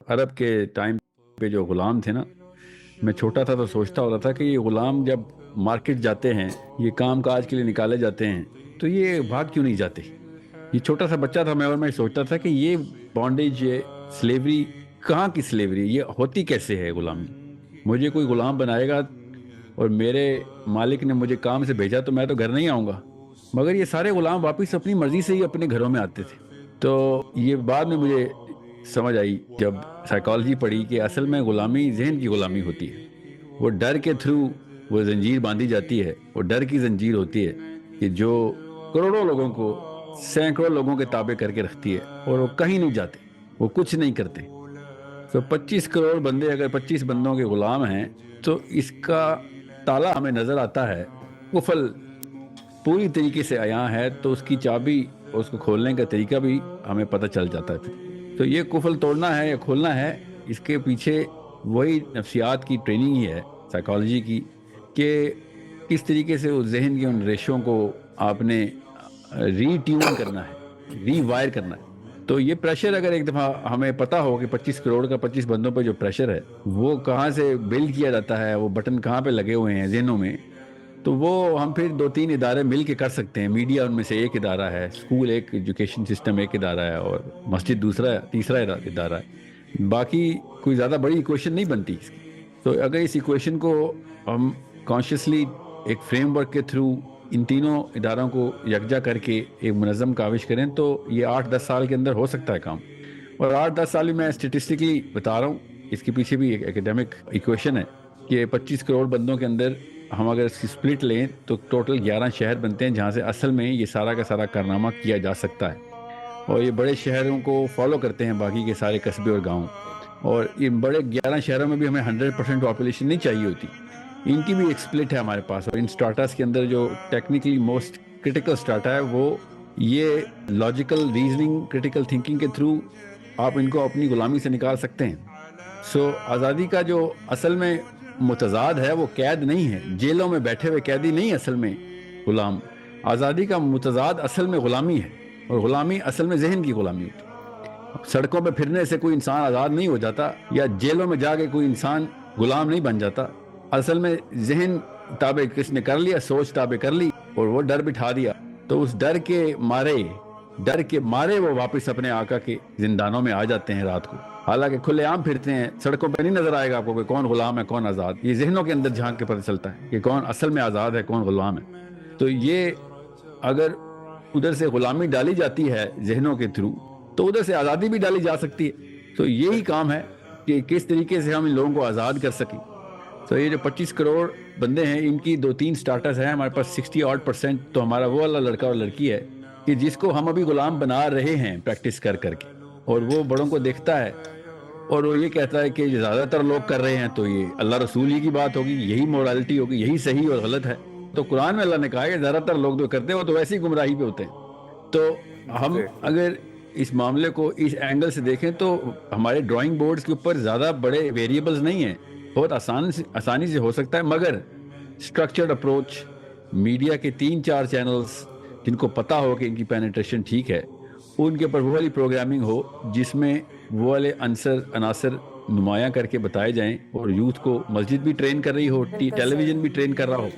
عرب کے ٹائم پہ جو غلام تھے نا، میں چھوٹا تھا تو سوچتا ہوتا تھا کہ یہ غلام جب مارکیٹ جاتے ہیں، یہ کام کاج کے لیے نکالے جاتے ہیں، تو یہ بھاگ کیوں نہیں جاتے؟ یہ چھوٹا سا بچہ تھا میں، اور میں سوچتا تھا کہ یہ بانڈیج، یہ سلیوری کہاں کی سلیوری، یہ ہوتی کیسے ہے غلامی؟ مجھے کوئی غلام بنائے گا اور میرے مالک نے مجھے کام سے بھیجا تو میں تو گھر نہیں آؤں گا، مگر یہ سارے غلام واپس اپنی مرضی سے ہی اپنے گھروں میں آتے تھے۔ تو یہ بعد میں مجھے سمجھ آئی جب سائیکالوجی پڑھی کہ اصل میں غلامی ذہن کی غلامی ہوتی ہے۔ وہ ڈر کے تھرو وہ زنجیر باندھی جاتی ہے، وہ ڈر کی زنجیر ہوتی ہے کہ جو کروڑوں لوگوں کو، سینکڑوں لوگوں کے تابع کر کے رکھتی ہے، اور وہ کہیں نہیں جاتے، وہ کچھ نہیں کرتے۔ تو 25 کروڑ بندے اگر 25 بندوں کے غلام ہیں تو اس کا تالا ہمیں نظر آتا ہے، قفل پوری طریقے سے عیاں ہے، تو اس کی چابی اور اس کو کھولنے کا طریقہ بھی ہمیں پتہ چل جاتا ہے۔ تو یہ قفل توڑنا ہے یا کھولنا ہے، اس کے پیچھے وہی نفسیات کی ٹریننگ ہی ہے، سائیکالوجی کی، کہ کس طریقے سے اس ذہن کی ان ریشوں کو آپ نے ری ٹیون کرنا ہے، ری وائر کرنا ہے۔ تو یہ پریشر اگر ایک دفعہ ہمیں پتہ ہو کہ 25 کروڑ کا 25 بندوں پہ جو پریشر ہے وہ کہاں سے بلڈ کیا جاتا ہے، وہ بٹن کہاں پہ لگے ہوئے ہیں ذہنوں میں، تو وہ ہم پھر 2-3 ادارے مل کے کر سکتے ہیں۔ میڈیا ان میں سے ایک ادارہ ہے، اسکول ایک، ایجوکیشن سسٹم ایک ادارہ ہے، اور مسجد دوسرا، تیسرا ادارہ ہے۔ باقی کوئی زیادہ بڑی ایکویشن نہیں بنتی اس کی۔ تو اگر اس ایکویشن کو ہم کانشیسلی ایک فریم ورک کے تھرو ان تینوں اداروں کو یکجا کر کے ایک منظم کاوش کریں تو یہ 8-10 سال کے اندر ہو سکتا ہے کام۔ اور 8-10 سال میں اسٹیٹسٹکلی بتا رہا ہوں، اس کے پیچھے بھی ایک ایکڈیمک ایکویشن ہے کہ 25 کروڑ بندوں کے اندر ہم اگر اس کی سپلٹ لیں تو ٹوٹل 11 شہر بنتے ہیں جہاں سے اصل میں یہ سارا کا سارا کارنامہ کیا جا سکتا ہے۔ اور یہ بڑے شہروں کو فالو کرتے ہیں باقی کے سارے قصبے اور گاؤں، اور ان بڑے 11 شہروں میں بھی ہمیں 100% پاپولیشن نہیں چاہیے ہوتی، ان کی بھی ایک سپلٹ ہے ہمارے پاس۔ اور ان سٹاٹاس کے اندر جو ٹیکنیکلی موسٹ کرٹیکل سٹاٹا ہے وہ یہ لاجیکل ریزننگ، کرٹیکل تھنکنگ کے تھرو آپ ان کو اپنی غلامی سے نکال سکتے ہیں۔ سو آزادی کا جو اصل میں متضاد ہے وہ قید نہیں ہے، جیلوں میں بیٹھے ہوئے قیدی نہیں اصل میں غلام۔ آزادی کا متضاد اصل میں غلامی ہے، اور غلامی اصل میں ذہن کی غلامی ہوتی ہے۔ سڑکوں پہ پھرنے سے کوئی انسان آزاد نہیں ہو جاتا، یا جیلوں میں جا کے کوئی انسان غلام نہیں بن جاتا۔ اصل میں ذہن تابع کس نے کر لیا، سوچ تابع کر لی، اور وہ ڈر بٹھا دیا، تو اس ڈر کے مارے وہ واپس اپنے آقا کے زندانوں میں آ جاتے ہیں رات کو۔ حالانکہ کھلے عام پھرتے ہیں، سڑکوں پہ نہیں نظر آئے گا آپ کو کہ کون غلام ہے کون آزاد۔ یہ ذہنوں کے اندر جھانک کے پتہ چلتا ہے کہ کون اصل میں آزاد ہے کون غلام ہے۔ تو یہ اگر ادھر سے غلامی ڈالی جاتی ہے ذہنوں کے تھرو، تو ادھر سے آزادی بھی ڈالی جا سکتی ہے۔ تو یہی کام ہے کہ کس طریقے سے ہم ان لوگوں کو آزاد کر سکیں۔ تو یہ جو 25 کروڑ بندے ہیں، ان کی 2-3 سٹارٹرز ہیں ہمارے پاس۔ 60% تو ہمارا وہ والا لڑکا اور لڑکی ہے کہ جس کو ہم ابھی غلام بنا رہے ہیں پریکٹس کر کے، اور وہ بڑوں کو دیکھتا ہے اور وہ یہ کہتا ہے کہ یہ زیادہ تر لوگ کر رہے ہیں تو یہ اللہ رسول ہی کی بات ہوگی، یہی مورالٹی ہوگی، یہی صحیح اور غلط ہے۔ تو قرآن میں اللہ نے کہا ہے کہ زیادہ تر لوگ جو کرتے ہیں وہ تو ویسے ہی گمراہی پہ ہوتے ہیں۔ تو ہم اگر اس معاملے کو اس اینگل سے دیکھیں تو ہمارے ڈرائنگ بورڈز کے اوپر زیادہ بڑے ویریبلز نہیں ہیں، بہت آسانی سے ہو سکتا ہے، مگر اسٹرکچرڈ اپروچ، میڈیا کے 3-4 چینلز جن کو پتہ ہو کہ ان کی پینیٹریشن ٹھیک ہے، ان کے اوپر وہ والی پروگرامنگ ہو جس میں وہ والے عناصر نمایاں کر کے بتائے جائیں، اور یوتھ کو مسجد بھی ٹرین کر رہی ہو، ٹیلی ویژن بھی ٹرین کر رہا ہو،